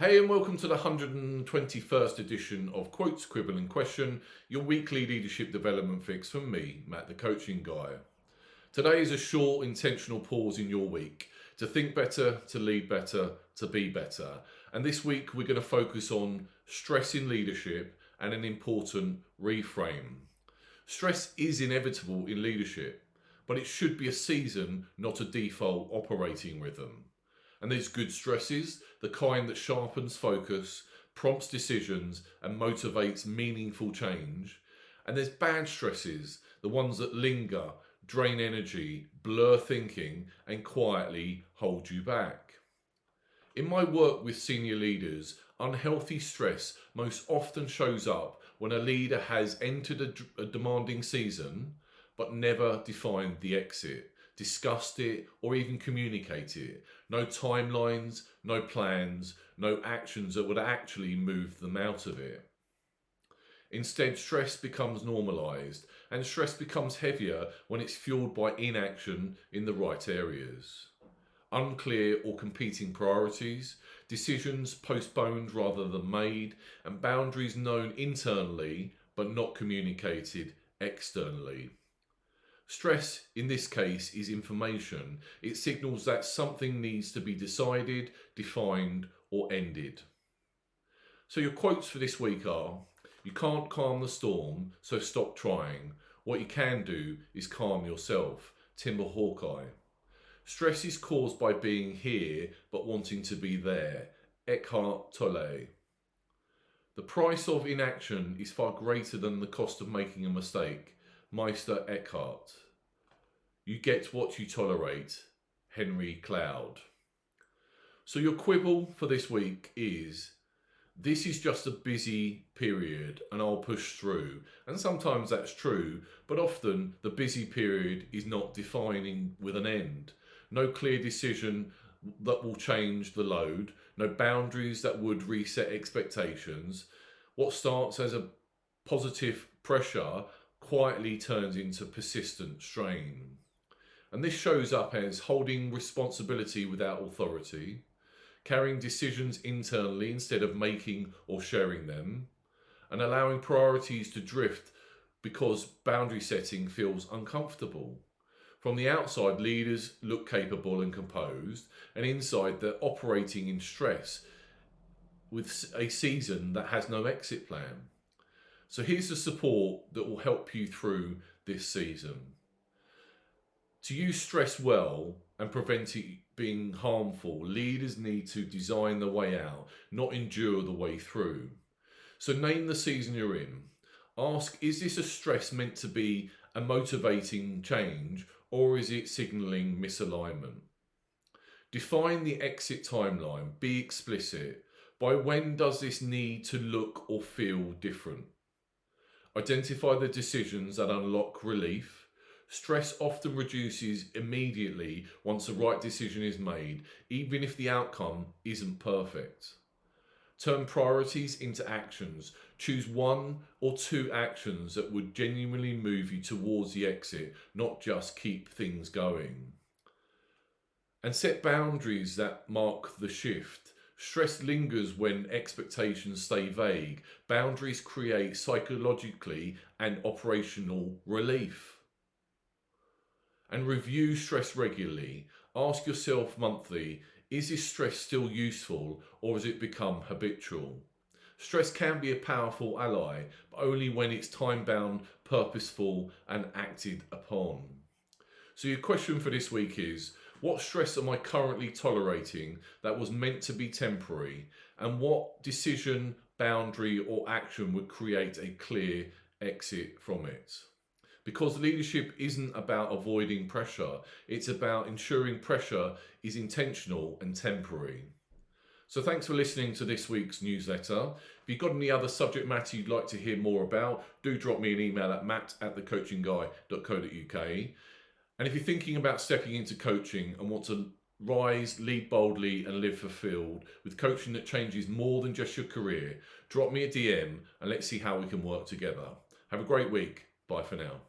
Hey, and welcome to the 121st edition of Quotes, Quibble and Question, your weekly leadership development fix from me, Matt the Coaching Guy. Today is a short, intentional pause in your week to think better, to lead better, to be better. And this week we're going to focus on stress in leadership and an important reframe. Stress is inevitable in leadership, but it should be a season, not a default operating rhythm. And there's good stresses, the kind that sharpens focus, prompts decisions, and motivates meaningful change. And there's bad stresses, the ones that linger, drain energy, blur thinking, and quietly hold you back. In my work with senior leaders, unhealthy stress most often shows up when a leader has entered a demanding season but never defined the exit, discussed it, or even communicated it. No timelines, no plans, no actions that would actually move them out of it. Instead, stress becomes normalized, and stress becomes heavier when it's fueled by inaction in the right areas. Unclear or competing priorities, decisions postponed rather than made, and boundaries known internally but not communicated externally. Stress, in this case, is information. It signals that something needs to be decided, defined, or ended. So your quotes for this week are, you can't calm the storm, so stop trying. What you can do is calm yourself. Timber Hawkeye. Stress is caused by being here but wanting to be there. Eckhart Tolle. The price of inaction is far greater than the cost of making a mistake. Meister Eckhart. You get what you tolerate. Henry Cloud. So your quibble for this week is, this is just a busy period and I'll push through. And sometimes that's true, but often the busy period is not defining with an end. No clear decision that will change the load, no boundaries that would reset expectations. What starts as a positive pressure quietly turns into persistent strain. And this shows up as holding responsibility without authority, carrying decisions internally instead of making or sharing them, and allowing priorities to drift because boundary setting feels uncomfortable. From the outside, leaders look capable and composed, and inside they're operating in stress with a season that has no exit plan. So here's the support that will help you through this season. To use stress well and prevent it being harmful, leaders need to design the way out, not endure the way through. So name the season you're in. Ask, is this a stress meant to be a motivating change, or is it signalling misalignment? Define the exit timeline. Be explicit. By when does this need to look or feel different? Identify the decisions that unlock relief. Stress often reduces immediately once the right decision is made, even if the outcome isn't perfect. Turn priorities into actions. Choose one or two actions that would genuinely move you towards the exit, not just keep things going. And set boundaries that mark the shift. Stress lingers when expectations stay vague. Boundaries create psychologically and operational relief. And review stress regularly. Ask yourself monthly, is this stress still useful or has it become habitual? Stress can be a powerful ally, but only when it's time-bound, purposeful and acted upon. So your question for this week is, what stress am I currently tolerating that was meant to be temporary? And what decision, boundary or action would create a clear exit from it? Because leadership isn't about avoiding pressure, it's about ensuring pressure is intentional and temporary. So thanks for listening to this week's newsletter. If you've got any other subject matter you'd like to hear more about, do drop me an email at matt@thecoachingguy.co.uk. And if you're thinking about stepping into coaching and want to rise, lead boldly and live fulfilled with coaching that changes more than just your career, drop me a DM and let's see how we can work together. Have a great week. Bye for now.